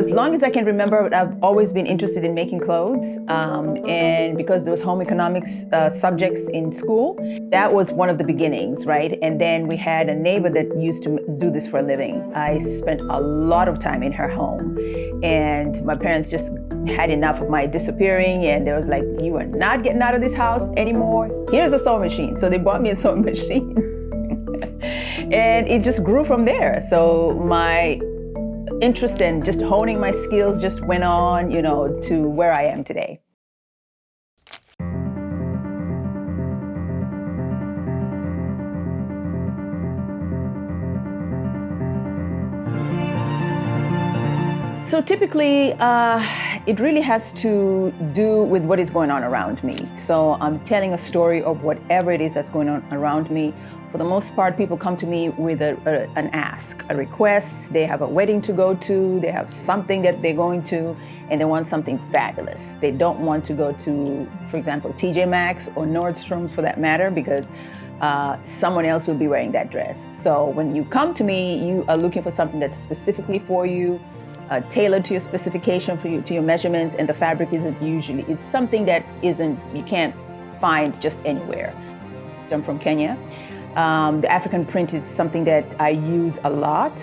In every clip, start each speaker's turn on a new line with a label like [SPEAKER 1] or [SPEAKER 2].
[SPEAKER 1] as long as I can remember, I've always been interested in making clothes. And because there was home economics subjects in school, that was one of the beginnings, right? And then we had a neighbor that used to do this for a living. I spent a lot of time in her home, and my parents just had enough of my disappearing, and they was like, you are not getting out of this house anymore. Here's a sewing machine. So they bought me a sewing machine. And it just grew from there. So my interest in just honing my skills just went on, to where I am today. So typically, it really has to do with what is going on around me. So I'm telling a story of whatever it is that's going on around me. For the most part, people come to me with an ask, a request. They have a wedding to go to, they have something that they're going to, and they want something fabulous. They don't want to go to, for example, TJ Maxx or Nordstrom's for that matter, because someone else will be wearing that dress. So when you come to me, you are looking for something that's specifically for you, tailored to your specification, to your measurements, and the fabric is something that you can't find just anywhere. I'm from Kenya. The African print is something that I use a lot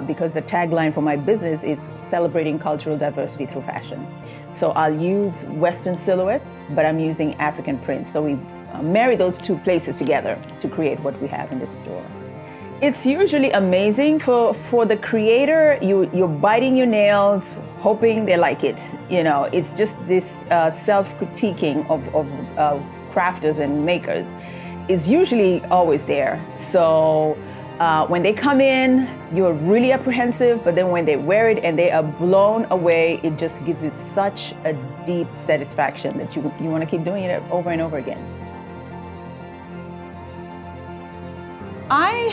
[SPEAKER 1] because the tagline for my business is celebrating cultural diversity through fashion. So I'll use Western silhouettes, but I'm using African prints. So we marry those two places together to create what we have in this store. It's usually amazing for the creator. You're biting your nails, hoping they like it. It's just this self-critiquing of crafters and makers is usually always there. So when they come in, you're really apprehensive, but then when they wear it and they are blown away, it just gives you such a deep satisfaction that you want to keep doing it over and over again. I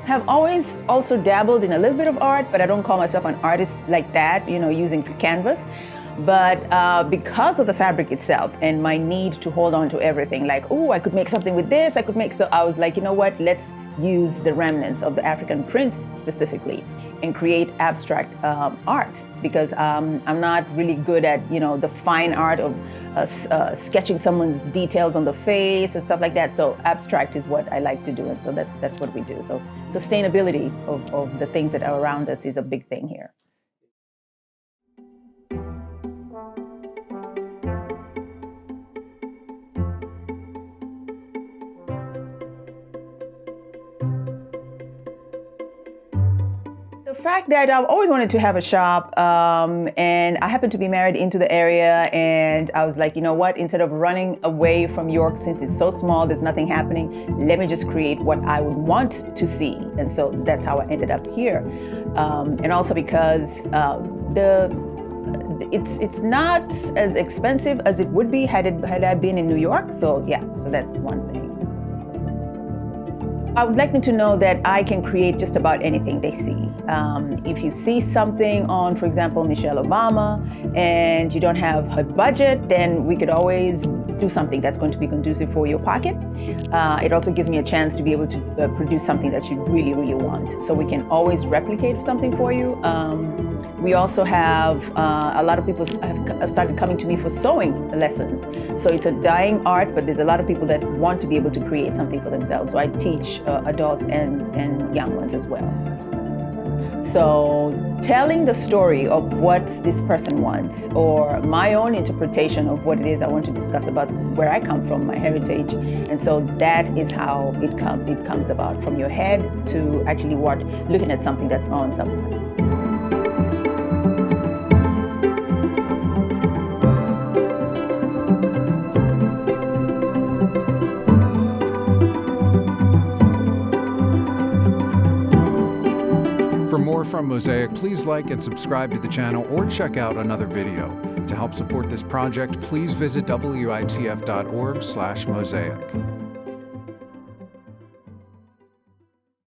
[SPEAKER 1] have always also dabbled in a little bit of art, but I don't call myself an artist like that, using canvas. But because of the fabric itself and my need to hold on to everything, like, oh, I could make something with this, so I was like, you know what, let's use the remnants of the African prints specifically and create abstract art, because I'm not really good at, the fine art of sketching someone's details on the face and stuff like that. So abstract is what I like to do, and so that's what we do. So sustainability of the things that are around us is a big thing here. The fact that I've always wanted to have a shop, and I happen to be married into the area, and I was like, you know what, instead of running away from York, since it's so small, there's nothing happening, let me just create what I would want to see. And so that's how I ended up here. And also because it's not as expensive as it would be had I been in New York. So yeah, so that's one thing. I would like them to know that I can create just about anything they see. If you see something on, for example, Michelle Obama, and you don't have her budget, then we could always do something that's going to be conducive for your pocket. It also gives me a chance to be able to produce something that you really, really want. So we can always replicate something for you. We also have a lot of people have started coming to me for sewing lessons. So it's a dying art, but there's a lot of people that want to be able to create something for themselves. So I teach adults and young ones as well. So telling the story of what this person wants, or my own interpretation of what it is I want to discuss about where I come from, my heritage. And so that is how it comes about, from your head to actually looking at something that's on someone.
[SPEAKER 2] For more from Mosaic, please like and subscribe to the channel or check out another video. To help support this project, please visit witf.org/mosaic.